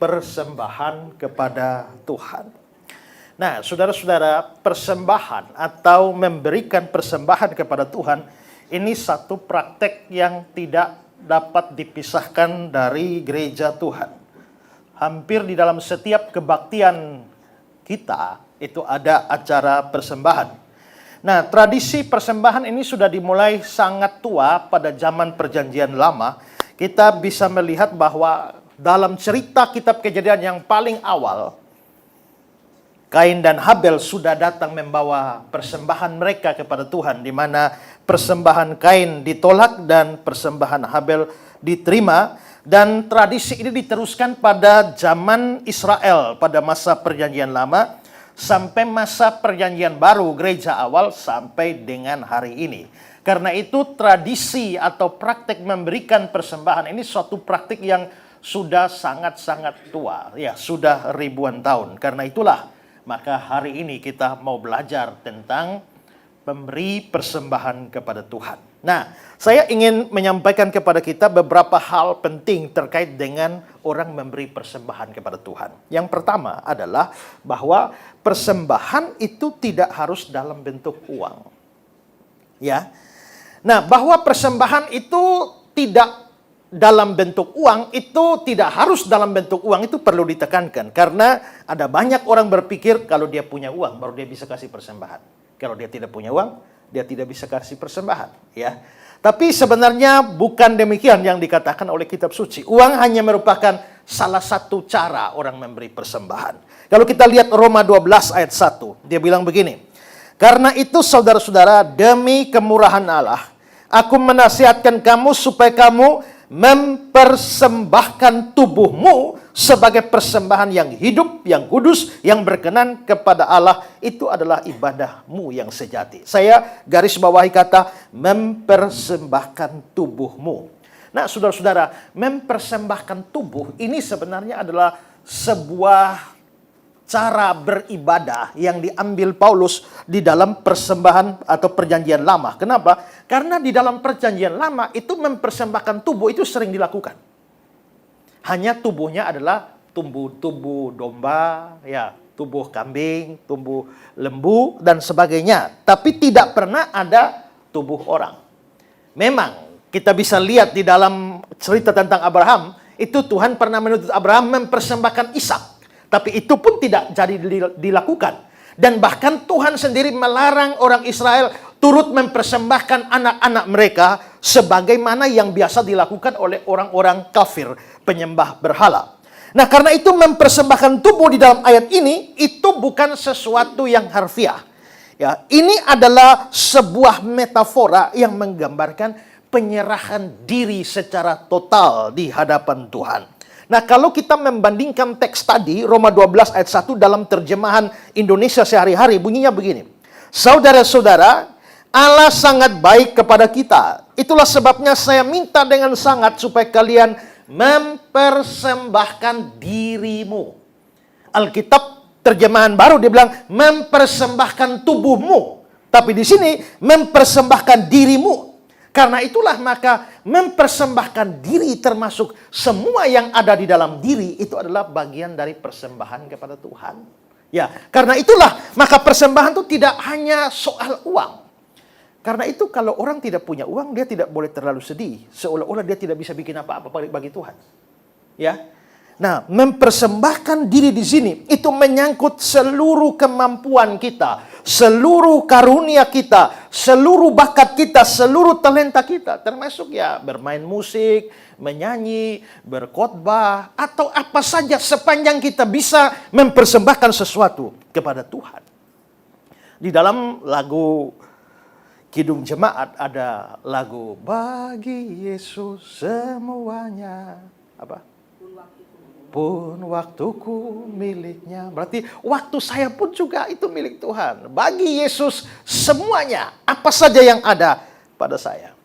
persembahan kepada Tuhan. Nah, saudara-saudara, persembahan atau memberikan persembahan kepada Tuhan ini satu praktek yang tidak dapat dipisahkan dari gereja Tuhan. Hampir di dalam setiap kebaktian kita itu ada acara persembahan. Nah, tradisi persembahan ini sudah dimulai sangat tua pada zaman Perjanjian Lama. Kita bisa melihat bahwa dalam cerita kitab Kejadian yang paling awal, Kain dan Habel sudah datang membawa persembahan mereka kepada Tuhan, di mana persembahan Kain ditolak dan persembahan Habel diterima. Dan tradisi ini diteruskan pada zaman Israel, pada masa Perjanjian Lama, sampai masa Perjanjian Baru, gereja awal, sampai dengan hari ini. Karena itu tradisi atau praktek memberikan persembahan ini suatu praktik yang sudah sangat-sangat tua, ya sudah ribuan tahun. Karena itulah maka hari ini kita mau belajar tentang memberi persembahan kepada Tuhan. Nah, saya ingin menyampaikan kepada kita beberapa hal penting terkait dengan orang memberi persembahan kepada Tuhan. Yang pertama adalah bahwa persembahan itu tidak harus dalam bentuk uang. Ya. Nah, bahwa persembahan itu tidak dalam bentuk uang, itu tidak harus dalam bentuk uang, itu perlu ditekankan. Karena ada banyak orang berpikir kalau dia punya uang, baru dia bisa kasih persembahan. Kalau dia tidak punya uang, dia tidak bisa kasih persembahan. Ya. Tapi sebenarnya bukan demikian yang dikatakan oleh kitab suci. Uang hanya merupakan salah satu cara orang memberi persembahan. Kalau kita lihat Roma 12 ayat 1, dia bilang begini. Karena itu saudara-saudara, demi kemurahan Allah, aku menasihatkan kamu supaya kamu mempersembahkan tubuhmu sebagai persembahan yang hidup, yang kudus, yang berkenan kepada Allah. Itu adalah ibadahmu yang sejati. Saya garis bawahi kata mempersembahkan tubuhmu. Nah, saudara-saudara, mempersembahkan tubuh ini sebenarnya adalah sebuah cara beribadah yang diambil Paulus di dalam persembahan atau perjanjian lama. Kenapa? Karena di dalam perjanjian lama itu mempersembahkan tubuh itu sering dilakukan. Hanya tubuhnya adalah tubuh domba, ya, tubuh kambing, tubuh lembu dan sebagainya. Tapi tidak pernah ada tubuh orang. Memang kita bisa lihat di dalam cerita tentang Abraham, itu Tuhan pernah menuntut Abraham mempersembahkan Ishak. Tapi itu pun tidak jadi dilakukan. Dan bahkan Tuhan sendiri melarang orang Israel turut mempersembahkan anak-anak mereka sebagaimana yang biasa dilakukan oleh orang-orang kafir, penyembah berhala. Nah, karena itu mempersembahkan tubuh di dalam ayat ini itu bukan sesuatu yang harfiah. Ya, ini adalah sebuah metafora yang menggambarkan penyerahan diri secara total di hadapan Tuhan. Nah, kalau kita membandingkan teks tadi, Roma 12 ayat 1 dalam terjemahan Indonesia sehari-hari, bunyinya begini. Saudara-saudara, Allah sangat baik kepada kita. Itulah sebabnya saya minta dengan sangat supaya kalian mempersembahkan dirimu. Alkitab terjemahan baru dia bilang mempersembahkan tubuhmu. Tapi di sini mempersembahkan dirimu. Karena itulah maka mempersembahkan diri termasuk semua yang ada di dalam diri itu adalah bagian dari persembahan kepada Tuhan. Ya, karena itulah maka persembahan itu tidak hanya soal uang. Karena itu kalau orang tidak punya uang dia tidak boleh terlalu sedih, seolah-olah dia tidak bisa bikin apa-apa bagi Tuhan. Ya. Nah, mempersembahkan diri di sini itu menyangkut seluruh kemampuan kita, seluruh karunia kita, seluruh bakat kita, seluruh talenta kita, termasuk ya bermain musik, menyanyi, berkhotbah atau apa saja sepanjang kita bisa mempersembahkan sesuatu kepada Tuhan. Di dalam lagu Kidung Jemaat ada lagu bagi Yesus semuanya apa? Pun waktuku miliknya. Berarti waktu saya pun juga itu milik Tuhan. Bagi Yesus semuanya. Apa saja yang ada pada saya.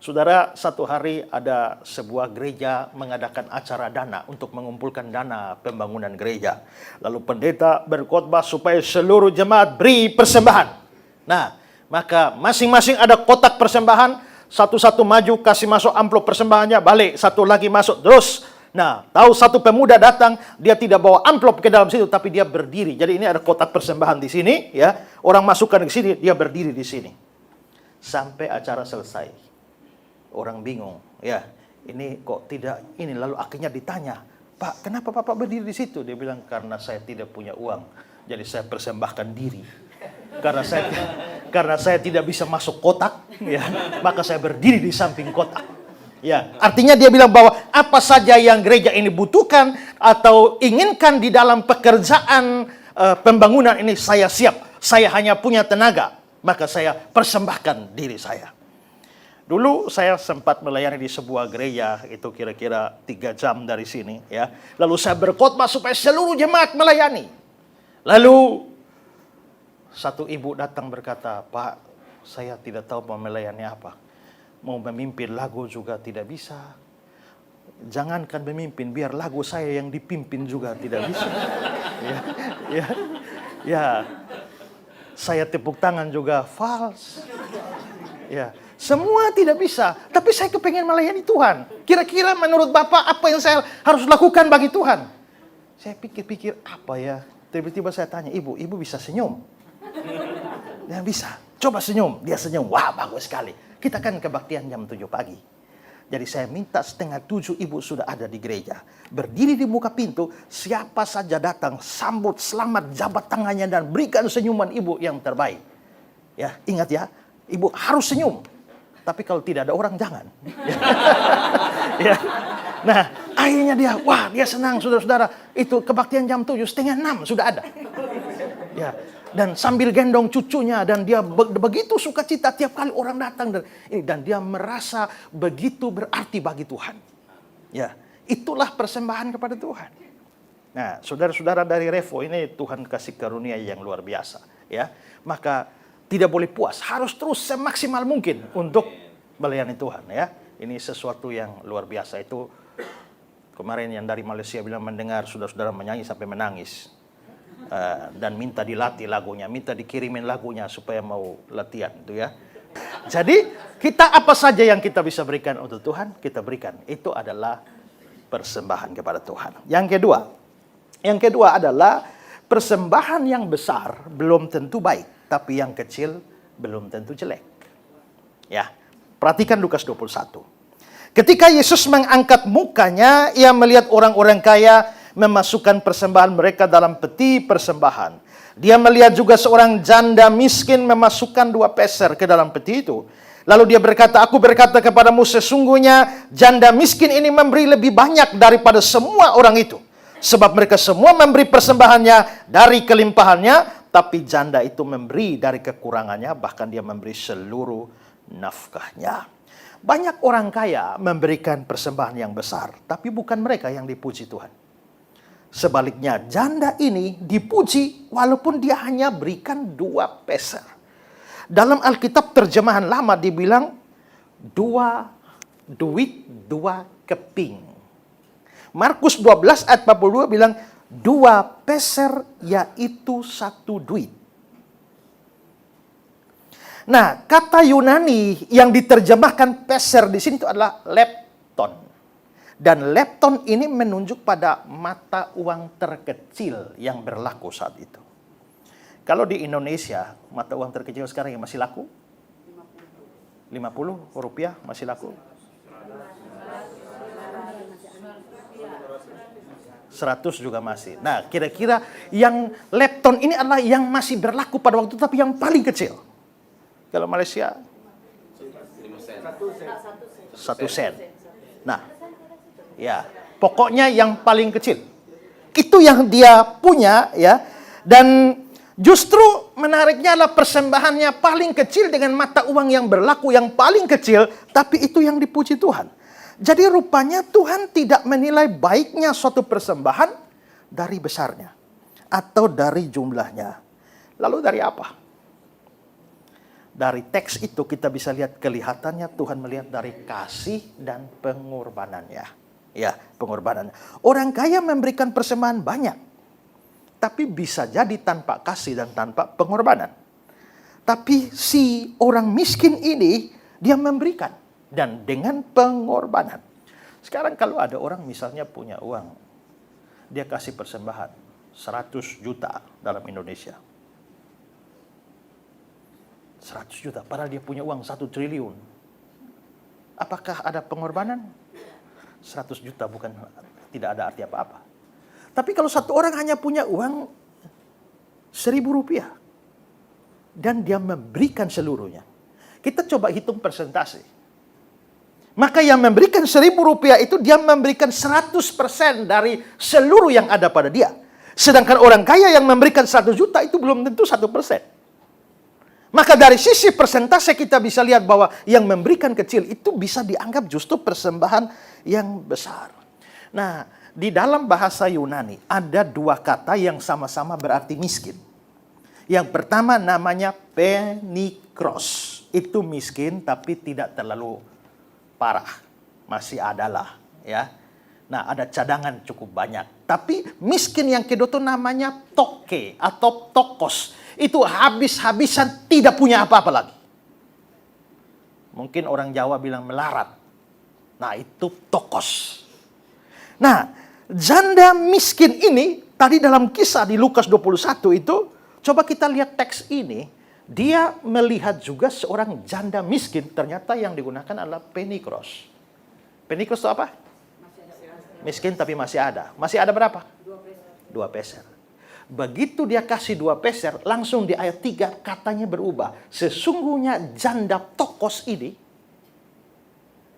Saudara, satu hari ada sebuah gereja mengadakan acara dana untuk mengumpulkan dana pembangunan gereja. Lalu pendeta berkhotbah supaya seluruh jemaat beri persembahan. Nah, maka masing-masing ada kotak persembahan. Satu-satu maju kasih masuk amplop persembahannya. Balik, satu lagi masuk. Terus Nah, tahu satu pemuda datang, dia tidak bawa amplop ke dalam situ, tapi dia berdiri. Jadi ini ada kotak persembahan di sini, ya. Orang masukkan ke sini, dia berdiri di sini. Sampai acara selesai. Orang bingung, ya. Ini kok tidak ini, lalu akhirnya ditanya, "Pak, kenapa Bapak berdiri di situ?" Dia bilang, "Karena saya tidak punya uang, jadi saya persembahkan diri. Karena saya tidak bisa masuk kotak, ya, maka saya berdiri di samping kotak." Ya, artinya dia bilang bahwa apa saja yang gereja ini butuhkan atau inginkan di dalam pekerjaan pembangunan ini, saya siap. Saya hanya punya tenaga, maka saya persembahkan diri saya. Dulu saya sempat melayani di sebuah gereja, itu kira-kira 3 jam dari sini, ya. Lalu saya berkhotbah supaya seluruh jemaat melayani. Lalu satu ibu datang berkata, "Pak, saya tidak tahu mau melayani apa. Mau memimpin lagu juga tidak bisa. Jangankan memimpin, biar lagu saya yang dipimpin juga tidak bisa." Ya. Saya tepuk tangan juga fals. Ya, semua tidak bisa. Tapi saya kepengen melayani Tuhan. Kira-kira menurut Bapak apa yang saya harus lakukan bagi Tuhan? Saya pikir-pikir apa ya? Tiba-tiba saya tanya, ibu bisa senyum? Dia bisa. Coba senyum. Dia senyum. Wah, bagus sekali. Kita kan kebaktian jam 7 pagi. Jadi saya minta 6:30 ibu sudah ada di gereja. Berdiri di muka pintu, siapa saja datang, sambut, selamat, jabat tangannya, dan berikan senyuman ibu yang terbaik. Ya, ingat ya, ibu harus senyum. Tapi kalau tidak ada orang, jangan. Ya. Nah, akhirnya dia senang, saudara-saudara. Itu kebaktian jam 7, 5:30 sudah ada. Ya. Dan sambil gendong cucunya, dan dia begitu sukacita tiap kali orang datang, dan dia merasa begitu berarti bagi Tuhan. Ya, itulah persembahan kepada Tuhan. Nah, saudara-saudara dari Revo ini Tuhan kasih karunia yang luar biasa, ya. Maka tidak boleh puas, harus terus semaksimal mungkin untuk melayani Tuhan, ya. Ini sesuatu yang luar biasa. Itu kemarin yang dari Malaysia bilang mendengar saudara-saudara menyanyi sampai menangis. Dan minta dilatih lagunya, minta dikirimin lagunya supaya mau latihan, itu ya. Jadi kita apa saja yang kita bisa berikan untuk Tuhan, kita berikan. Itu adalah persembahan kepada Tuhan. Yang kedua adalah persembahan yang besar belum tentu baik, tapi yang kecil belum tentu jelek. Ya, perhatikan Lukas 21. Ketika Yesus mengangkat mukanya, ia melihat orang-orang kaya memasukkan persembahan mereka dalam peti persembahan. Dia melihat juga seorang janda miskin memasukkan 2 peser ke dalam peti itu. Lalu dia berkata, "Aku berkata kepadamu, sesungguhnya janda miskin ini memberi lebih banyak daripada semua orang itu. Sebab mereka semua memberi persembahannya dari kelimpahannya, tapi janda itu memberi dari kekurangannya, bahkan dia memberi seluruh nafkahnya." Banyak orang kaya memberikan persembahan yang besar, tapi bukan mereka yang dipuji Tuhan. Sebaliknya, janda ini dipuji walaupun dia hanya berikan 2 peser. Dalam Alkitab terjemahan lama dibilang 2 duit 2 keping. Markus 12 ayat 42 bilang 2 peser yaitu 1 duit. Nah, kata Yunani yang diterjemahkan peser di sini itu adalah lepton. Dan lepton ini menunjuk pada mata uang terkecil yang berlaku saat itu. Kalau di Indonesia, mata uang terkecil sekarang yang masih laku? 50 rupiah masih laku? 100 juga masih. Nah, kira-kira yang lepton ini adalah yang masih berlaku pada waktu itu, tapi yang paling kecil. Kalau Malaysia 1 sen. Nah, ya, pokoknya yang paling kecil. Itu yang dia punya, ya. Dan justru menariknya adalah persembahannya paling kecil dengan mata uang yang berlaku yang paling kecil, tapi itu yang dipuji Tuhan. Jadi rupanya Tuhan tidak menilai baiknya suatu persembahan dari besarnya atau dari jumlahnya. Lalu dari apa? Dari teks itu kita bisa lihat kelihatannya Tuhan melihat dari kasih dan pengorbanannya. Ya, pengorbanan. Orang kaya memberikan persembahan banyak, tapi bisa jadi tanpa kasih dan tanpa pengorbanan. Tapi si orang miskin ini, dia memberikan, dan dengan pengorbanan. Sekarang kalau ada orang misalnya punya uang, dia kasih persembahan 100 juta dalam Indonesia. 100 juta, padahal dia punya uang 1 triliun. Apakah ada pengorbanan? 100 juta bukan, tidak ada arti apa-apa. Tapi kalau satu orang hanya punya uang 1.000 rupiah, dan dia memberikan seluruhnya. Kita coba hitung persentase. Maka yang memberikan 1.000 rupiah itu dia memberikan 100% dari seluruh yang ada pada dia. Sedangkan orang kaya yang memberikan 1 juta itu belum tentu 1%. Maka dari sisi persentase kita bisa lihat bahwa yang memberikan kecil itu bisa dianggap justru persembahan yang besar. Nah, di dalam bahasa Yunani ada 2 kata yang sama-sama berarti miskin. Yang pertama namanya penikros. Itu miskin tapi tidak terlalu parah, masih adalah, ya. Nah, ada cadangan cukup banyak. Tapi miskin yang kedua itu namanya toke atau tokos. Itu habis-habisan tidak punya apa-apa lagi. Mungkin orang Jawa bilang melarat. Nah, itu tokos. Nah, janda miskin ini tadi dalam kisah di Lukas 21 itu, coba kita lihat teks ini. Dia melihat juga seorang janda miskin, ternyata yang digunakan adalah penikros. Penikros itu apa? Miskin tapi masih ada. Masih ada berapa? 2 peser. Begitu dia kasih 2 peser, langsung di ayat 3 katanya berubah. Sesungguhnya janda tokos ini,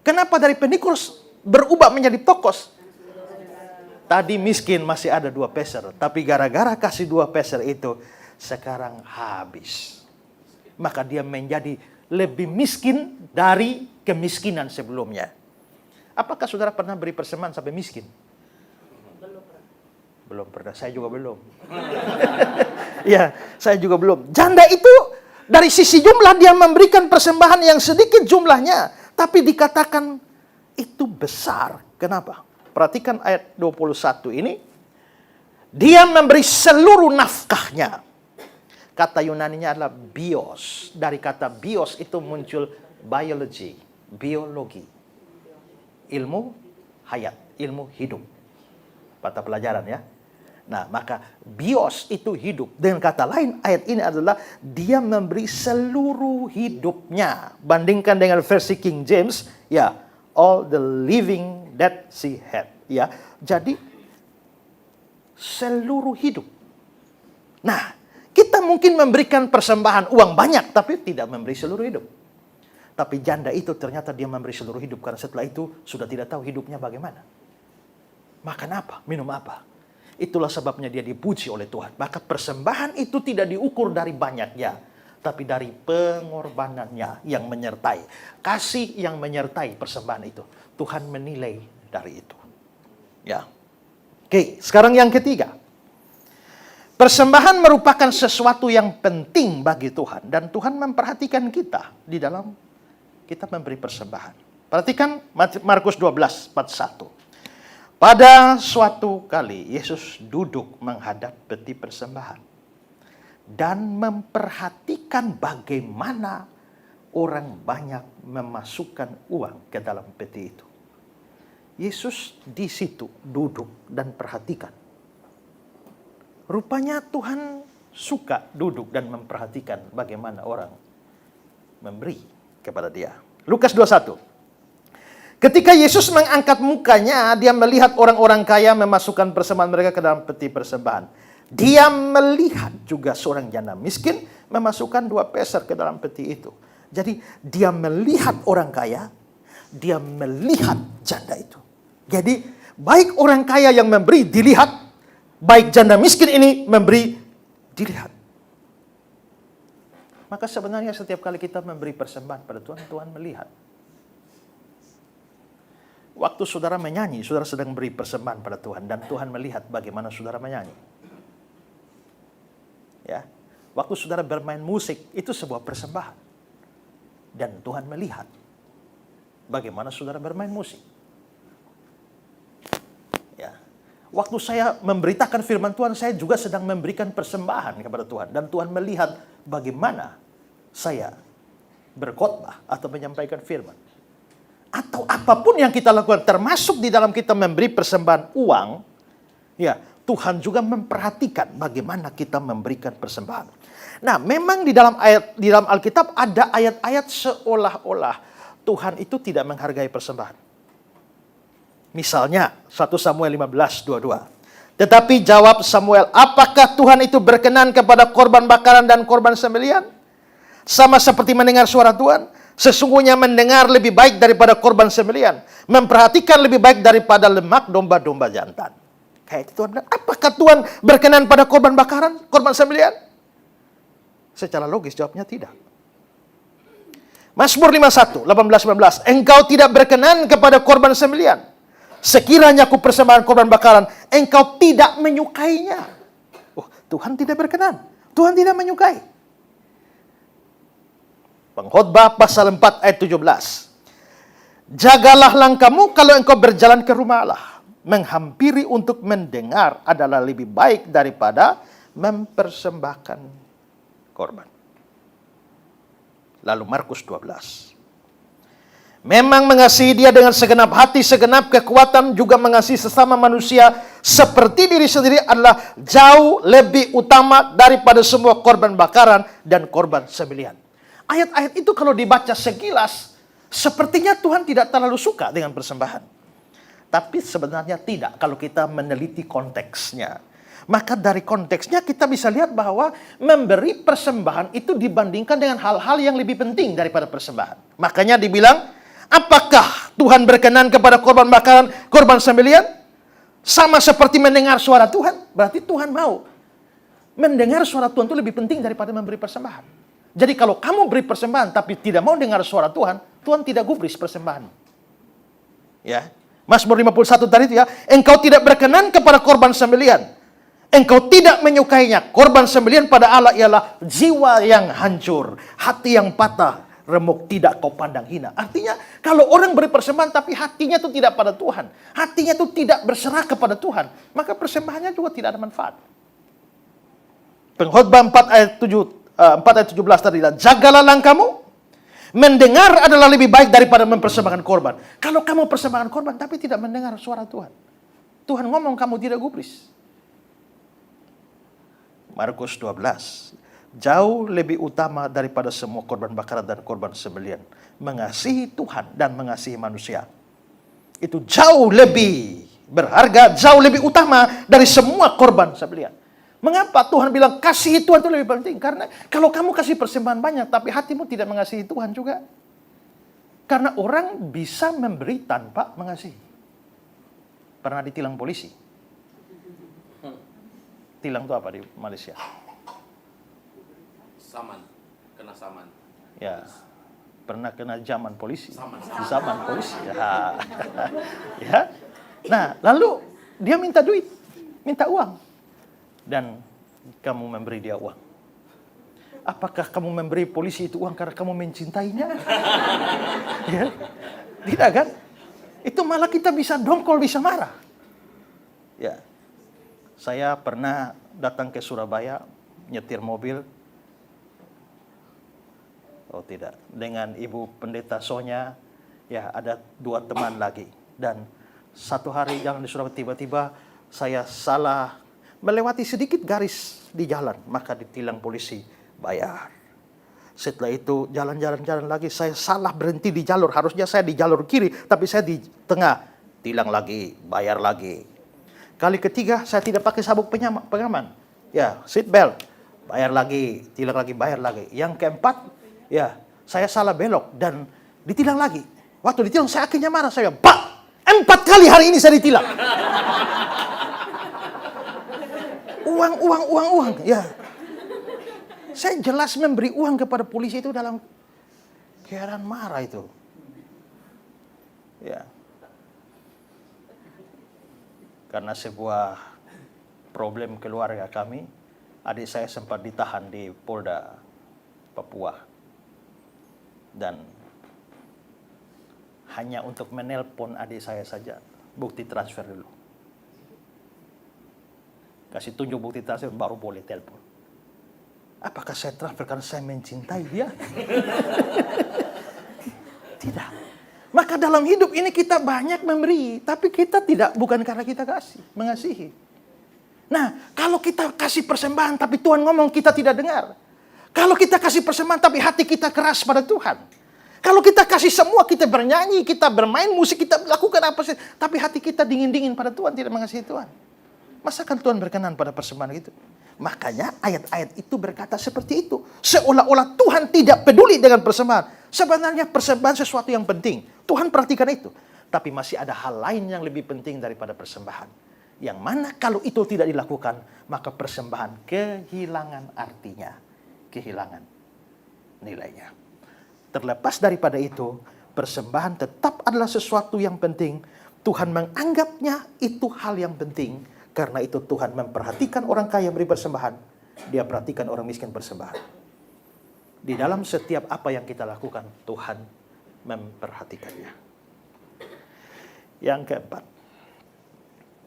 kenapa dari penikros berubah menjadi tokos? Tadi miskin masih ada 2 peser, tapi gara-gara kasih 2 peser itu, sekarang habis. Maka dia menjadi lebih miskin dari kemiskinan sebelumnya. Apakah saudara pernah beri persembahan sampai miskin? Belum pernah, saya juga belum. Ya, saya juga belum. Janda itu dari sisi jumlah dia memberikan persembahan yang sedikit jumlahnya, tapi dikatakan itu besar. Kenapa? Perhatikan ayat 21 ini. Dia memberi seluruh nafkahnya. Kata Yunaninya adalah bios. Dari kata bios itu muncul biologi, biologi. Ilmu hayat, ilmu hidup. Mata pelajaran ya. Nah, maka bios itu hidup. Dengan kata lain, ayat ini adalah dia memberi seluruh hidupnya. Bandingkan dengan versi King James, ya, all the living that she had. Ya, jadi seluruh hidup. Nah, kita mungkin memberikan persembahan uang banyak, tapi tidak memberi seluruh hidup. Tapi janda itu ternyata dia memberi seluruh hidup, karena setelah itu sudah tidak tahu hidupnya bagaimana. Makan apa, minum apa. Itulah sebabnya dia dipuji oleh Tuhan. Maka persembahan itu tidak diukur dari banyaknya, tapi dari pengorbanannya yang menyertai. Kasih yang menyertai persembahan itu. Tuhan menilai dari itu. Ya. Oke, sekarang yang ketiga. Persembahan merupakan sesuatu yang penting bagi Tuhan. Dan Tuhan memperhatikan kita di dalam kita memberi persembahan. Perhatikan Markus 12:41. Pada suatu kali Yesus duduk menghadap peti persembahan. Dan memperhatikan bagaimana orang banyak memasukkan uang ke dalam peti itu. Yesus di situ duduk dan perhatikan. Rupanya Tuhan suka duduk dan memperhatikan bagaimana orang memberi kepada dia. Lukas 21. Ketika Yesus mengangkat mukanya, dia melihat orang-orang kaya memasukkan persembahan mereka ke dalam peti persembahan. Dia melihat juga seorang janda miskin memasukkan 2 peser ke dalam peti itu. Jadi dia melihat orang kaya, dia melihat janda itu. Jadi baik orang kaya yang memberi dilihat, baik janda miskin ini memberi dilihat. Maka sebenarnya setiap kali kita memberi persembahan pada Tuhan, Tuhan melihat. Waktu saudara menyanyi, saudara sedang beri persembahan pada Tuhan, dan Tuhan melihat bagaimana saudara menyanyi. Ya, waktu saudara bermain musik, itu sebuah persembahan. Dan Tuhan melihat bagaimana saudara bermain musik. Waktu saya memberitakan firman Tuhan, saya juga sedang memberikan persembahan kepada Tuhan. Dan Tuhan melihat bagaimana saya berkhotbah atau menyampaikan firman. atau apapun yang kita lakukan, termasuk di dalam kita memberi persembahan uang, ya, Tuhan juga memperhatikan bagaimana kita memberikan persembahan. Nah, memang di dalam Alkitab ada ayat-ayat seolah-olah Tuhan itu tidak menghargai persembahan. Misalnya 1 Samuel 15:22. Tetapi jawab Samuel, apakah Tuhan itu berkenan kepada korban bakaran dan korban sembelihan? Sama seperti mendengar suara Tuhan. Sesungguhnya mendengar lebih baik daripada korban sembelihan. Memperhatikan lebih baik daripada lemak domba-domba jantan. Kayak itu Tuhan bilang, apakah Tuhan berkenan pada korban bakaran, korban sembelihan? Secara logis jawabnya tidak. Mazmur 51, 18-19. Engkau tidak berkenan kepada korban sembelihan. Sekiranya aku persembahkan korban bakaran, engkau tidak menyukainya. Oh, Tuhan tidak berkenan. Tuhan tidak menyukai. Pengkhotbah pasal 4 ayat 17. Jagalah langkahmu kalau engkau berjalan ke rumah Allah. Menghampiri untuk mendengar adalah lebih baik daripada mempersembahkan korban. Lalu Markus 12. Memang mengasihi dia dengan segenap hati, segenap kekuatan, juga mengasihi sesama manusia seperti diri sendiri adalah jauh lebih utama daripada semua korban bakaran dan korban sembelihan. Ayat-ayat itu kalau dibaca sekilas, sepertinya Tuhan tidak terlalu suka dengan persembahan. Tapi sebenarnya tidak kalau kita meneliti konteksnya. Maka dari konteksnya kita bisa lihat bahwa memberi persembahan itu dibandingkan dengan hal-hal yang lebih penting daripada persembahan. Makanya dibilang, apakah Tuhan berkenan kepada korban bakaran, korban sembelihan? Sama seperti mendengar suara Tuhan. Berarti Tuhan mau. Mendengar suara Tuhan itu lebih penting daripada memberi persembahan. Jadi kalau kamu beri persembahan tapi tidak mau dengar suara Tuhan, Tuhan tidak gubris persembahan. Ya. Mazmur 51 tadi itu ya, engkau tidak berkenan kepada korban sembelihan. Engkau tidak menyukainya. Korban sembelihan pada Allah ialah jiwa yang hancur, hati yang patah, remuk tidak kau pandang hina. Artinya kalau orang beri persembahan tapi hatinya itu tidak pada Tuhan, hatinya itu tidak berserah kepada Tuhan, maka persembahannya juga tidak ada manfaat. Pengkhotbah 4 ayat 17 tadi, jagalah langkahmu, mendengar adalah lebih baik daripada mempersembahkan korban. Kalau kamu persembahkan korban tapi tidak mendengar suara Tuhan, Tuhan ngomong kamu tidak gubris. Markus 12, jauh lebih utama daripada semua korban bakaran dan korban sembelihan, mengasihi Tuhan dan mengasihi manusia. Itu jauh lebih berharga, jauh lebih utama dari semua korban sembelihan. Mengapa Tuhan bilang kasih Tuhan itu lebih penting? Karena kalau kamu kasih persembahan banyak tapi hatimu tidak mengasihi Tuhan juga. Karena orang bisa memberi tanpa mengasihi. Pernah ditilang polisi. Tilang itu apa di Malaysia? Saman, kena saman. Ya, pernah kena zaman polisi. Saman. Polisi. Ya. Ya. Nah, lalu dia minta duit, minta uang. Dan kamu memberi dia uang. Apakah kamu memberi polisi itu uang karena kamu mencintainya? Ya. Tidak kan? Itu malah kita bisa dongkol, bisa marah. Ya. Saya pernah datang ke Surabaya, nyetir mobil. Oh tidak, dengan Ibu Pendeta Sonya, ya ada 2 teman lagi. Dan satu hari jalan di Surabaya, tiba-tiba saya salah melewati sedikit garis di jalan, maka ditilang polisi, bayar. Setelah itu jalan-jalan lagi, saya salah berhenti di jalur, harusnya saya di jalur kiri, tapi saya di tengah, tilang lagi, bayar lagi. Kali ketiga saya tidak pakai sabuk pengaman, ya seat belt, bayar lagi, tilang lagi, bayar lagi. Yang keempat, ya saya salah belok dan ditilang lagi. Waktu ditilang saya akhirnya marah, saya bilang, Pak, 4 kali hari ini saya ditilang. Uang. Ya. Saya jelas memberi uang kepada polisi itu dalam keadaan marah itu. Ya. Karena sebuah problem keluarga kami, adik saya sempat ditahan di Polda Papua. Dan hanya untuk menelpon adik saya saja, bukti transfer dulu. Kasih tunjuk bukti transfer baru boleh telepon. Apakah saya transfer karena saya mencintai dia? Tidak. Maka Maka dalam hidup ini kita banyak memberi, tapi kita bukan karena kita mengasihi. Nah, kalau kita kasih persembahan tapi Tuhan ngomong kita tidak dengar. Kalau kita kasih persembahan tapi hati kita keras pada Tuhan. Kalau kita kasih semua, kita bernyanyi, kita bermain musik, kita lakukan apa sih, tapi hati kita dingin-dingin pada Tuhan, tidak mengasihi Tuhan. Masakan Tuhan berkenan pada persembahan itu? Makanya ayat-ayat itu berkata seperti itu. Seolah-olah Tuhan tidak peduli dengan persembahan. Sebenarnya persembahan sesuatu yang penting. Tuhan perhatikan itu. Tapi masih ada hal lain yang lebih penting daripada persembahan. Yang mana kalau itu tidak dilakukan, maka persembahan kehilangan artinya. Kehilangan nilainya. Terlepas daripada itu, persembahan tetap adalah sesuatu yang penting. Tuhan menganggapnya itu hal yang penting. Karena itu Tuhan memperhatikan orang kaya beri persembahan. Dia perhatikan orang miskin persembahan. Di dalam setiap apa yang kita lakukan, Tuhan memperhatikannya. Yang keempat,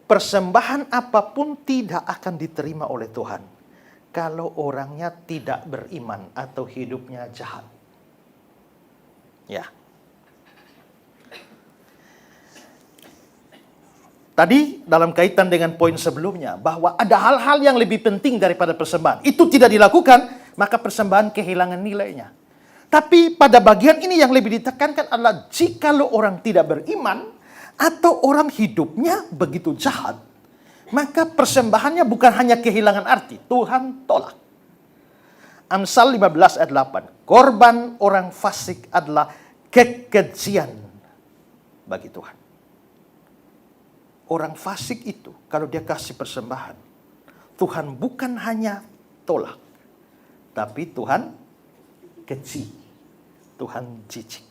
persembahan apapun tidak akan diterima oleh Tuhan kalau orangnya tidak beriman atau hidupnya jahat. Ya. Tadi dalam kaitan dengan poin sebelumnya, bahwa ada hal-hal yang lebih penting daripada persembahan. Itu tidak dilakukan, maka persembahan kehilangan nilainya. Tapi pada bagian ini yang lebih ditekankan adalah jikalau orang tidak beriman, atau orang hidupnya begitu jahat, maka persembahannya bukan hanya kehilangan arti, Tuhan tolak. Amsal 15 ayat 8, korban orang fasik adalah kekejian bagi Tuhan. Orang fasik itu, kalau dia kasih persembahan, Tuhan bukan hanya tolak, tapi Tuhan keji, Tuhan jijik.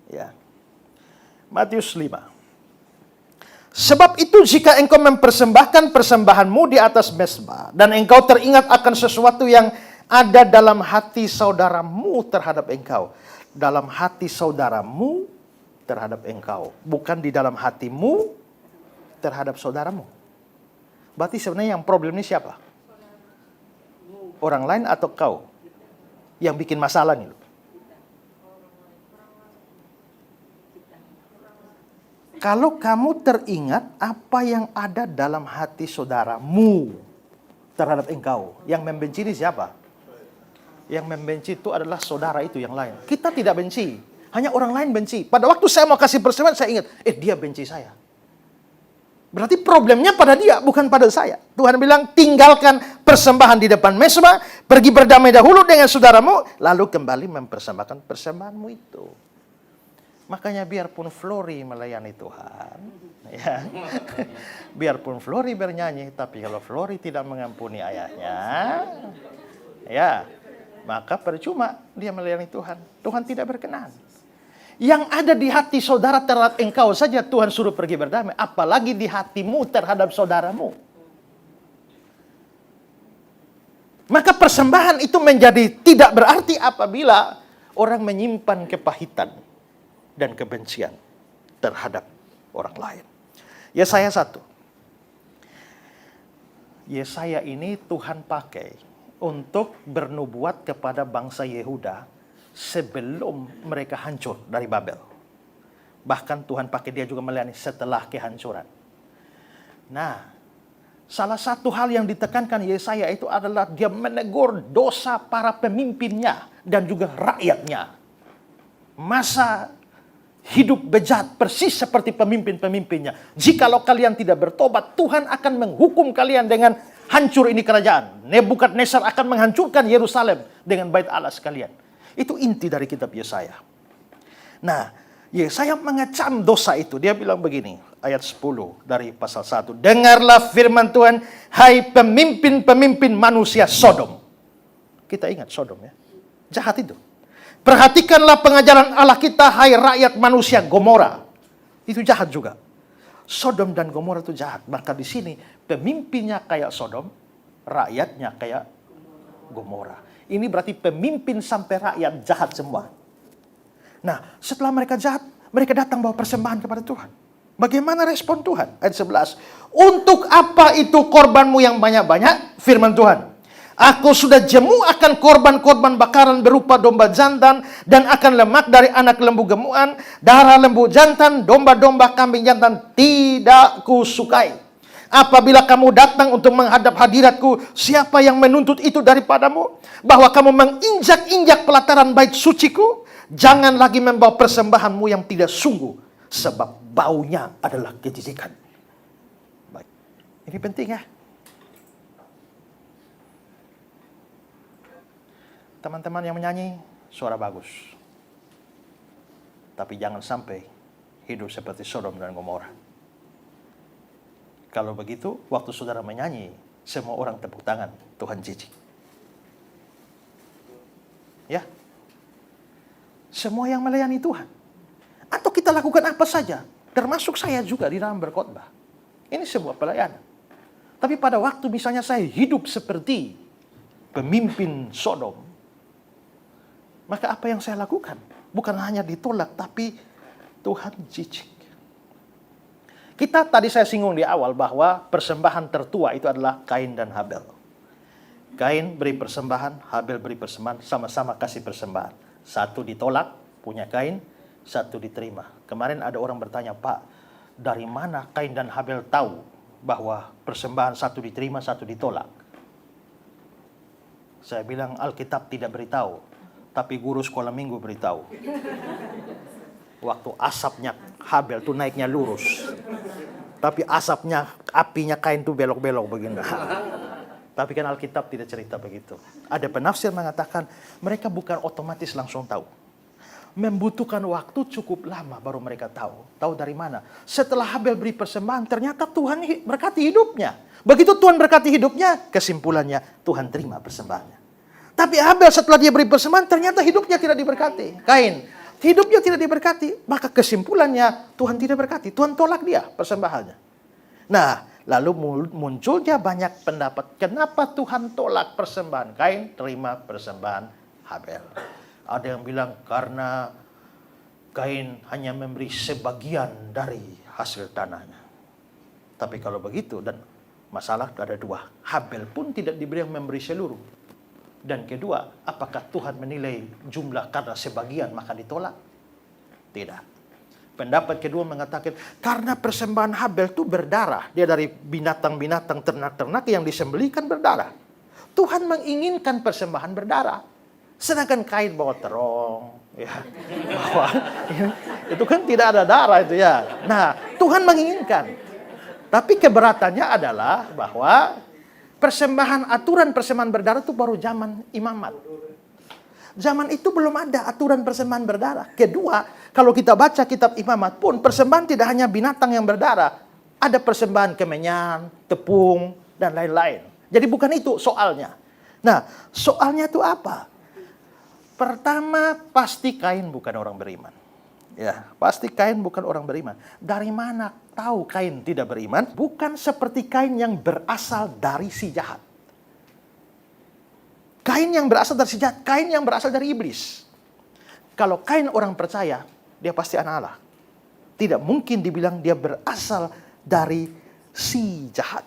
Ya. Matius 5. Sebab itu jika engkau mempersembahkan persembahanmu di atas mezbah, dan engkau teringat akan sesuatu yang ada dalam hati saudaramu terhadap engkau, dalam hati saudaramu terhadap engkau, bukan di dalam hatimu terhadap saudaramu. Berarti sebenarnya yang problem ini siapa? Orang lain atau kau? Yang bikin masalah nih. Kalau kamu teringat apa yang ada dalam hati saudaramu terhadap engkau, yang membenci ini siapa? Yang membenci itu adalah saudara itu yang lain. Kita tidak benci, hanya orang lain benci. Pada waktu saya mau kasih persembahan, saya ingat, dia benci saya. Berarti problemnya pada dia, bukan pada saya. Tuhan bilang, tinggalkan persembahan di depan mezbah, pergi berdamai dahulu dengan saudaramu, lalu kembali mempersembahkan persembahanmu itu. Makanya biarpun Flori melayani Tuhan, ya, biarpun Flori bernyanyi, tapi kalau Flori tidak mengampuni ayahnya, ya, maka percuma dia melayani Tuhan. Tuhan tidak berkenan. Yang ada di hati saudara terhadap engkau saja Tuhan suruh pergi berdamai, apalagi di hatimu terhadap saudaramu. Maka persembahan itu menjadi tidak berarti apabila orang menyimpan kepahitan dan kebencian terhadap orang lain. Yesaya 1. Yesaya ini Tuhan pakai untuk bernubuat kepada bangsa Yehuda sebelum mereka hancur dari Babel. Bahkan Tuhan pakai dia juga melayani setelah kehancuran. Nah, salah satu hal yang ditekankan Yesaya itu adalah dia menegur dosa para pemimpinnya dan juga rakyatnya. Masa hidup bejat persis seperti pemimpin-pemimpinnya. Jikalau kalian tidak bertobat, Tuhan akan menghukum kalian dengan hancur ini kerajaan. Nebukadnezar akan menghancurkan Yerusalem dengan bait Allah sekalian. Itu inti dari kitab Yesaya. Nah, Yesaya mengecam dosa itu. Dia bilang begini, ayat 10 dari pasal 1. Dengarlah firman Tuhan, hai pemimpin-pemimpin manusia Sodom. Kita ingat Sodom ya. Jahat itu. Perhatikanlah pengajaran Allah kita, hai rakyat manusia Gomora. Itu jahat juga. Sodom dan Gomora itu jahat. Maka di sini pemimpinnya kayak Sodom, rakyatnya kayak Gomora. Ini berarti pemimpin sampai rakyat jahat semua. Nah, setelah mereka jahat, mereka datang bawa persembahan kepada Tuhan. Bagaimana respon Tuhan? Ayat 11. Untuk apa itu korbanmu yang banyak-banyak? Firman Tuhan. Aku sudah jemu akan korban-korban bakaran berupa domba jantan dan akan lemak dari anak lembu gemuan, darah lembu jantan, domba-domba kambing jantan tidak kusukai. Apabila kamu datang untuk menghadap hadiratku, siapa yang menuntut itu daripadamu? Bahwa kamu menginjak-injak pelataran bait suciku? Jangan lagi membawa persembahanmu yang tidak sungguh, sebab baunya adalah kejijikan. Baik, ini penting ya. Teman-teman yang menyanyi, suara bagus. Tapi jangan sampai hidup seperti Sodom dan Gomora. Kalau begitu, waktu saudara menyanyi, semua orang tepuk tangan, Tuhan jijik. Ya. Semua yang melayani Tuhan. Atau kita lakukan apa saja, termasuk saya juga di dalam berkhotbah. Ini sebuah pelayanan. Tapi pada waktu misalnya saya hidup seperti pemimpin Sodom, maka apa yang saya lakukan? Bukan hanya ditolak, tapi Tuhan jijik. Kita tadi saya singgung di awal bahwa persembahan tertua itu adalah Kain dan Habel. Kain beri persembahan, Habel beri persembahan, sama-sama kasih persembahan. Satu ditolak, punya Kain, satu diterima. Kemarin ada orang bertanya, Pak, dari mana Kain dan Habel tahu bahwa persembahan satu diterima, satu ditolak? Saya bilang Alkitab tidak beritahu. Tapi guru sekolah minggu beritahu. Waktu asapnya Habel tuh naiknya lurus. Tapi asapnya, apinya Kain tuh belok-belok begini. Tapi kan Alkitab tidak cerita begitu. Ada penafsir mengatakan mereka bukan otomatis langsung tahu. Membutuhkan waktu cukup lama baru mereka tahu. Tahu dari mana? Setelah Habel beri persembahan, ternyata Tuhan berkati hidupnya. Begitu Tuhan berkati hidupnya, kesimpulannya Tuhan terima persembahannya. Tapi Habel setelah dia beri persembahan, ternyata hidupnya tidak diberkati. Kain, hidupnya tidak diberkati. Maka kesimpulannya, Tuhan tidak berkati. Tuhan tolak dia persembahannya. Nah, lalu munculnya banyak pendapat. Kenapa Tuhan tolak persembahan Kain, terima persembahan Habel? Ada yang bilang karena Kain hanya memberi sebagian dari hasil tanahnya. Tapi kalau begitu, dan masalah ada dua. Habel pun tidak diberi yang memberi seluruh. Dan kedua, apakah Tuhan menilai jumlah karena sebagian maka ditolak? Tidak. Pendapat kedua mengatakan, karena persembahan Habel itu berdarah. Dia dari binatang-binatang ternak-ternak yang disembelihkan berdarah. Tuhan menginginkan persembahan berdarah. Sedangkan Kain bawa terong. Ya, bahwa itu kan tidak ada darah itu ya. Nah, Tuhan menginginkan. Tapi keberatannya adalah bahwa aturan persembahan berdarah itu baru zaman imamat. Zaman itu belum ada aturan persembahan berdarah. Kedua, kalau kita baca kitab imamat pun, persembahan tidak hanya binatang yang berdarah. Ada persembahan kemenyan, tepung, dan lain-lain. Jadi bukan itu soalnya. Nah, soalnya itu apa? Pertama, pasti Kain bukan orang beriman. Ya, pasti Kain bukan orang beriman. Dari mana tahu Kain tidak beriman? Bukan seperti Kain yang berasal dari si jahat. Kain yang berasal dari si jahat, Kain yang berasal dari iblis. Kalau Kain orang percaya, dia pasti anak Allah. Tidak mungkin dibilang dia berasal dari si jahat.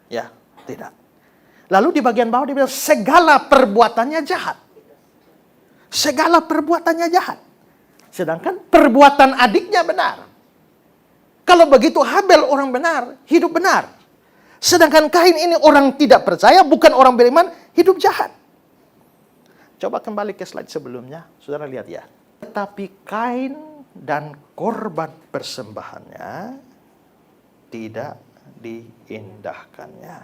Ya, tidak. Lalu di bagian bawah dia bilang segala perbuatannya jahat. Segala perbuatannya jahat. Sedangkan perbuatan adiknya benar. Kalau begitu Habel orang benar, hidup benar. Sedangkan Kain ini orang tidak percaya, bukan orang beriman, hidup jahat. Coba kembali ke slide sebelumnya, saudara lihat ya. Tetapi Kain dan korban persembahannya tidak diindahkannya.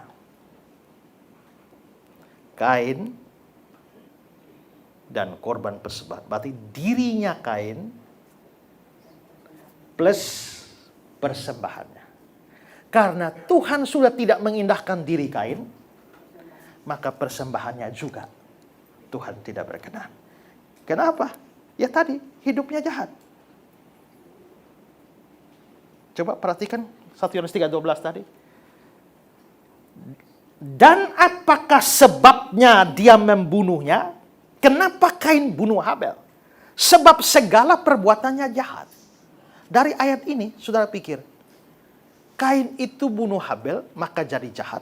Kain dan korban persembahan. Berarti dirinya Kain plus persembahannya. Karena Tuhan sudah tidak mengindahkan diri Kain, maka persembahannya juga Tuhan tidak berkenan. Kenapa? Ya tadi, hidupnya jahat. Coba perhatikan 1 Yohanes 3:12 tadi. Dan apakah sebabnya dia membunuhnya? Kenapa Kain bunuh Habel? Sebab segala perbuatannya jahat. Dari ayat ini, saudara pikir, Kain itu bunuh Habel, maka jadi jahat.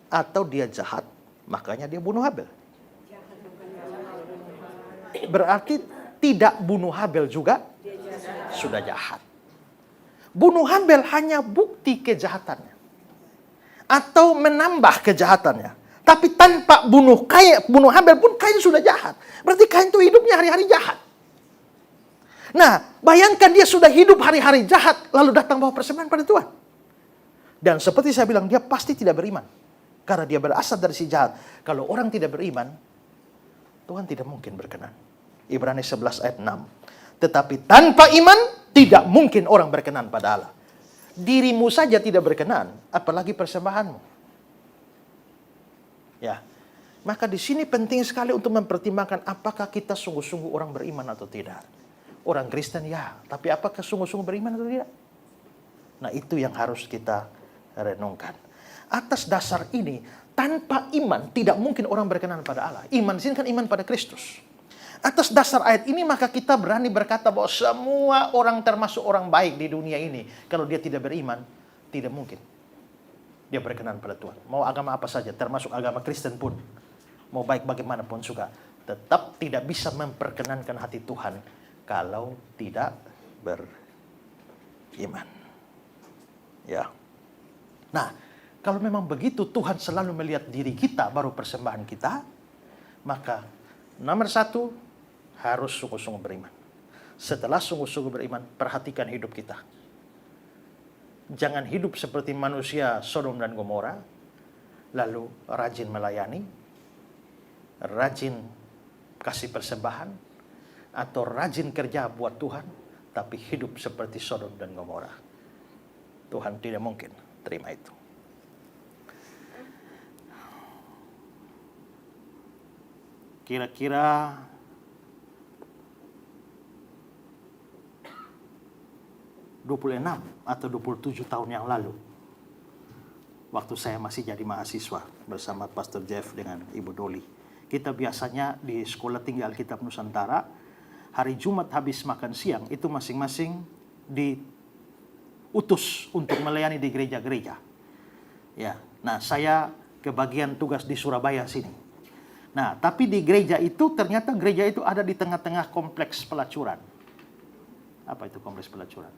Atau dia jahat, Makanya dia bunuh Habel. Berarti tidak bunuh Habel juga sudah jahat. Bunuh Habel hanya bukti kejahatannya. Atau menambah kejahatannya. Tapi tanpa bunuh Habel pun Kain sudah jahat. Berarti Kain itu hidupnya hari-hari jahat. Nah, bayangkan dia sudah hidup hari-hari jahat, lalu datang bawa persembahan pada Tuhan. Dan seperti saya bilang, dia pasti tidak beriman. Karena dia berasal dari si jahat. Kalau orang tidak beriman, Tuhan tidak mungkin berkenan. Ibrani 11 ayat 6. Tetapi tanpa iman, tidak mungkin orang berkenan pada Allah. Dirimu saja tidak berkenan, apalagi persembahanmu. Ya, maka di sini penting sekali untuk mempertimbangkan apakah kita sungguh-sungguh orang beriman atau tidak. Orang Kristen ya, tapi apakah sungguh-sungguh beriman atau tidak? Nah, itu yang harus kita renungkan. Atas dasar ini, tanpa iman tidak mungkin orang berkenan pada Allah. Iman sini kan iman pada Kristus. Atas dasar ayat ini maka kita berani berkata bahwa semua orang termasuk orang baik di dunia ini, kalau dia tidak beriman, tidak mungkin dia berkenan pada Tuhan. Mau agama apa saja, termasuk agama Kristen pun, mau baik bagaimanapun juga, tetap tidak bisa memperkenankan hati Tuhan kalau tidak beriman. Ya. Nah, kalau memang begitu Tuhan selalu melihat diri kita baru persembahan kita, maka nomor satu, harus sungguh-sungguh beriman. Setelah sungguh-sungguh beriman, perhatikan hidup kita. Jangan hidup seperti manusia Sodom dan Gomora, lalu rajin melayani, rajin kasih persembahan, atau rajin kerja buat Tuhan, tapi hidup seperti Sodom dan Gomora. Tuhan tidak mungkin terima itu. Kira-kira 26 atau 27 tahun yang lalu, waktu saya masih jadi mahasiswa bersama Pastor Jeff dengan Ibu Doli, kita biasanya di Sekolah Tinggi Alkitab Nusantara, hari Jumat habis makan siang, itu masing-masing diutus untuk melayani di gereja-gereja. Ya, nah saya kebagian tugas di Surabaya sini. Nah, tapi di gereja itu, ternyata gereja itu ada di tengah-tengah kompleks pelacuran. Apa itu kompleks pelacuran?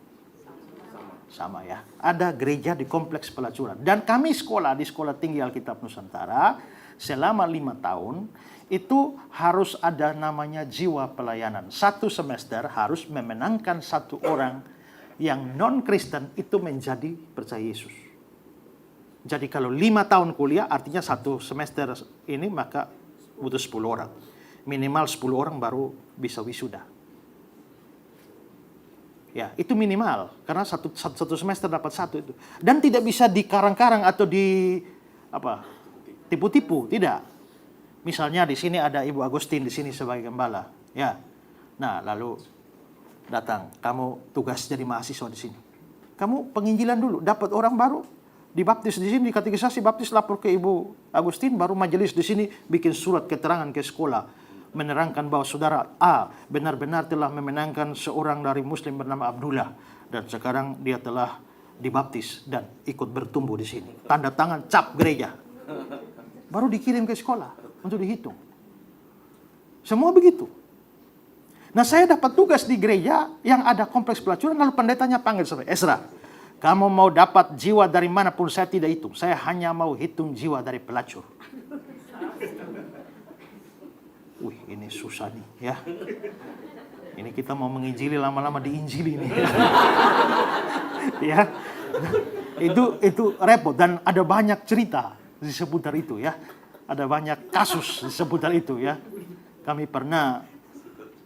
Sama ya. Ada gereja di kompleks pelacuran. Dan kami sekolah di Sekolah Tinggi Alkitab Nusantara, selama 5 tahun, itu harus ada namanya jiwa pelayanan. 1 semester harus memenangkan 1 orang yang non-Kristen itu menjadi percaya Yesus. Jadi kalau 5 tahun kuliah, artinya 1 semester ini maka butuh 10 orang. Minimal 10 orang baru bisa wisuda. Ya, itu minimal. Karena satu semester dapat 1 itu. Dan tidak bisa dikarang-karang atau tipu-tipu. Tidak. Misalnya di sini ada Ibu Agustin di sini sebagai gembala. Ya. Nah, lalu datang. Kamu tugas jadi mahasiswa di sini. Kamu penginjilan dulu. Dapat orang baru. Dibaptis di sini, dikatekisasi, baptis, lapor ke Ibu Agustin, baru majelis di sini bikin surat keterangan ke sekolah menerangkan bahwa saudara A benar-benar telah memenangkan seorang dari Muslim bernama Abdullah dan sekarang dia telah dibaptis dan ikut bertumbuh di sini. Tanda tangan cap gereja. Baru dikirim ke sekolah untuk dihitung. Semua begitu. Nah, saya dapat tugas di gereja yang ada kompleks pelacuran, lalu pendetanya panggil saya, Ezra, kamu mau dapat jiwa dari manapun saya tidak hitung. Saya hanya mau hitung jiwa dari pelacur. Wih, ini susah nih ya. Ini kita mau menginjili lama-lama diinjili nih. Ya. Itu repot dan ada banyak cerita di seputar itu ya. Ada banyak kasus di seputar itu ya. Kami pernah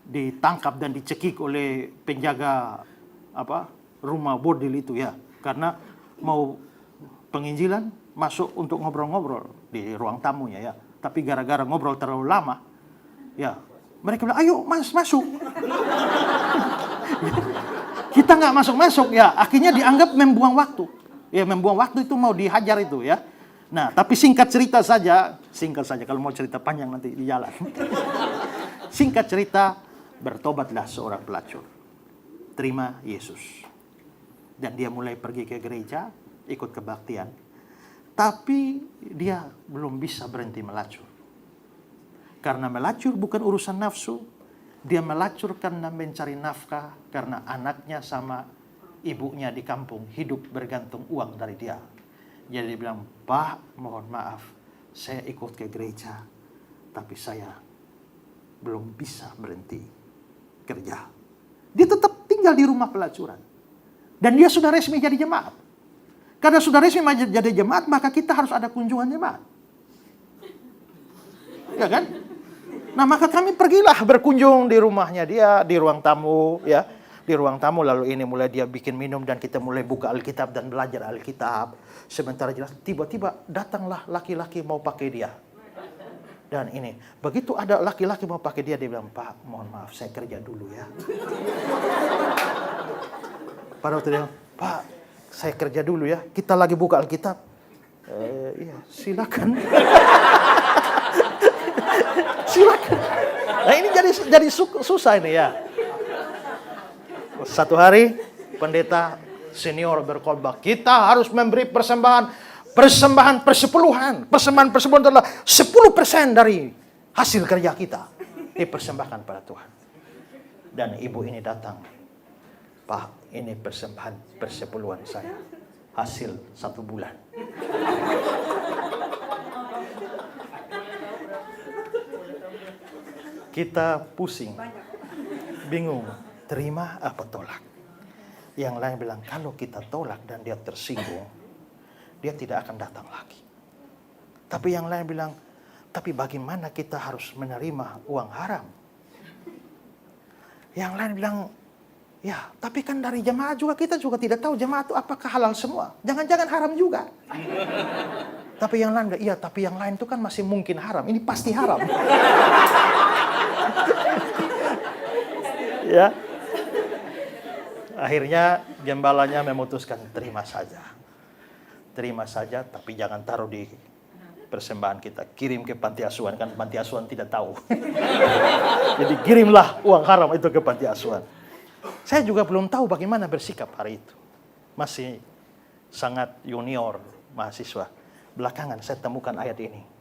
ditangkap dan dicekik oleh penjaga rumah bordil itu ya, karena mau penginjilan masuk untuk ngobrol-ngobrol di ruang tamunya ya, tapi gara-gara ngobrol terlalu lama ya, mereka bilang ayo masuk. Kita nggak masuk ya, akhirnya dianggap membuang waktu ya, membuang waktu itu mau dihajar itu ya. Nah, tapi singkat saja kalau mau cerita panjang nanti di jalan. Singkat cerita, bertobatlah seorang pelacur, terima Yesus. Dan dia mulai pergi ke gereja, ikut kebaktian. Tapi dia belum bisa berhenti melacur. Karena melacur bukan urusan nafsu. Dia melacur karena mencari nafkah. Karena anaknya sama ibunya di kampung hidup bergantung uang dari dia. Jadi dia bilang, Pak, mohon maaf, saya ikut ke gereja, tapi saya belum bisa berhenti kerja. Dia tetap tinggal di rumah pelacuran. Dan dia sudah resmi jadi jemaat. Karena sudah resmi jadi jemaat, maka kita harus ada kunjungan jemaat. Ya kan? Nah, maka kami pergilah berkunjung di rumahnya dia, di ruang tamu, ya. Di ruang tamu, lalu ini mulai dia bikin minum dan kita mulai buka Alkitab dan belajar Alkitab. Sementara jelas, tiba-tiba datanglah laki-laki mau pakai dia. Dan ini, begitu ada laki-laki mau pakai dia, dia bilang, Pak, mohon maaf, saya kerja dulu ya. Pada waktu dia, Pak, saya kerja dulu ya, kita lagi buka Alkitab. Iya, silakan. Silakan. Nah ini jadi susah ini ya. Satu hari pendeta senior berkhotbah, kita harus memberi persembahan persepuluhan. Persembahan persepuluhan adalah 10% dari hasil kerja kita dipersembahkan pada Tuhan. Dan ibu ini datang, Pak, ini persembahan persepuluhan saya, hasil 1 bulan. Kita pusing, bingung, terima apa tolak. Yang lain bilang, kalau kita tolak dan dia tersinggung, dia tidak akan datang lagi. Tapi yang lain bilang, tapi bagaimana kita harus menerima uang haram? Yang lain bilang, ya tapi kan dari jemaah juga kita juga tidak tahu jemaah itu apakah halal semua. Jangan-jangan haram juga. Tapi yang lain bilang, iya tapi yang lain itu kan masih mungkin haram. Ini pasti haram. Ya. Akhirnya gembalanya memutuskan terima saja. Terima saja, tapi jangan taruh di persembahan kita. Kirim ke panti asuhan, kan panti asuhan tidak tahu. Jadi kirimlah uang haram itu ke panti asuhan. Saya juga belum tahu bagaimana bersikap hari itu. Masih sangat junior mahasiswa. Belakangan saya temukan ayat ini.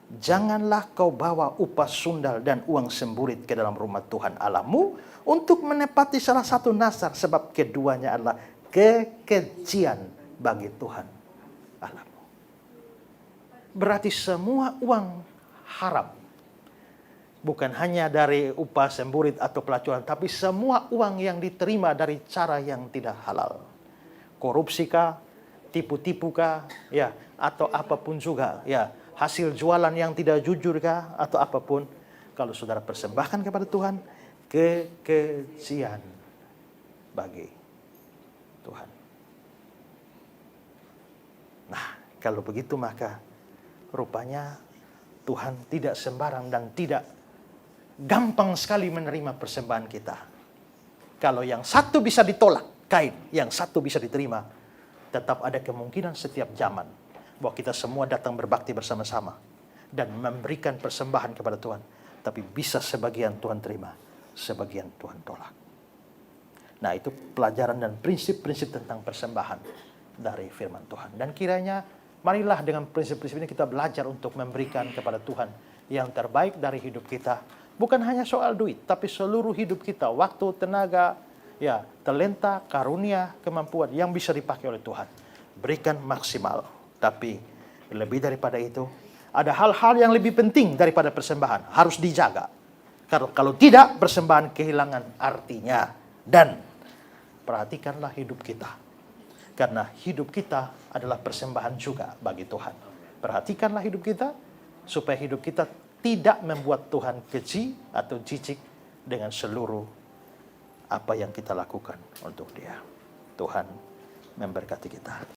Janganlah kau bawa upah sundal dan uang semburit ke dalam rumah Tuhan Allahmu untuk menepati salah satu nazar, sebab keduanya adalah kekejian bagi Tuhan Allahmu. Berarti semua uang haram, bukan hanya dari upah semburit atau pelacuran, tapi semua uang yang diterima dari cara yang tidak halal. Korupsi kah, tipu-tipu kah, ya, atau apapun juga, ya. Hasil jualan yang tidak jujur kah, atau apapun, kalau saudara persembahkan kepada Tuhan, kekejian bagi Tuhan. Nah, kalau begitu maka rupanya Tuhan tidak sembarang dan tidak gampang sekali menerima persembahan kita. Kalau yang satu bisa ditolak, kain, yang satu bisa diterima, tetap ada kemungkinan setiap zaman bahwa kita semua datang berbakti bersama-sama dan memberikan persembahan kepada Tuhan. Tapi bisa sebagian Tuhan terima, sebagian Tuhan tolak. Nah, itu pelajaran dan prinsip-prinsip tentang persembahan dari firman Tuhan. Dan kiranya marilah dengan prinsip-prinsip ini kita belajar untuk memberikan kepada Tuhan yang terbaik dari hidup kita. Bukan hanya soal duit, tapi seluruh hidup kita, waktu, tenaga, ya, talenta, karunia, kemampuan yang bisa dipakai oleh Tuhan. Berikan maksimal. Tapi lebih daripada itu, ada hal-hal yang lebih penting daripada persembahan. Harus dijaga. Kalau tidak, persembahan kehilangan artinya. Dan perhatikanlah hidup kita. Karena hidup kita adalah persembahan juga bagi Tuhan. Perhatikanlah hidup kita, supaya hidup kita tidak membuat Tuhan keji atau jijik dengan seluruh apa yang kita lakukan untuk Dia. Tuhan memberkati kita.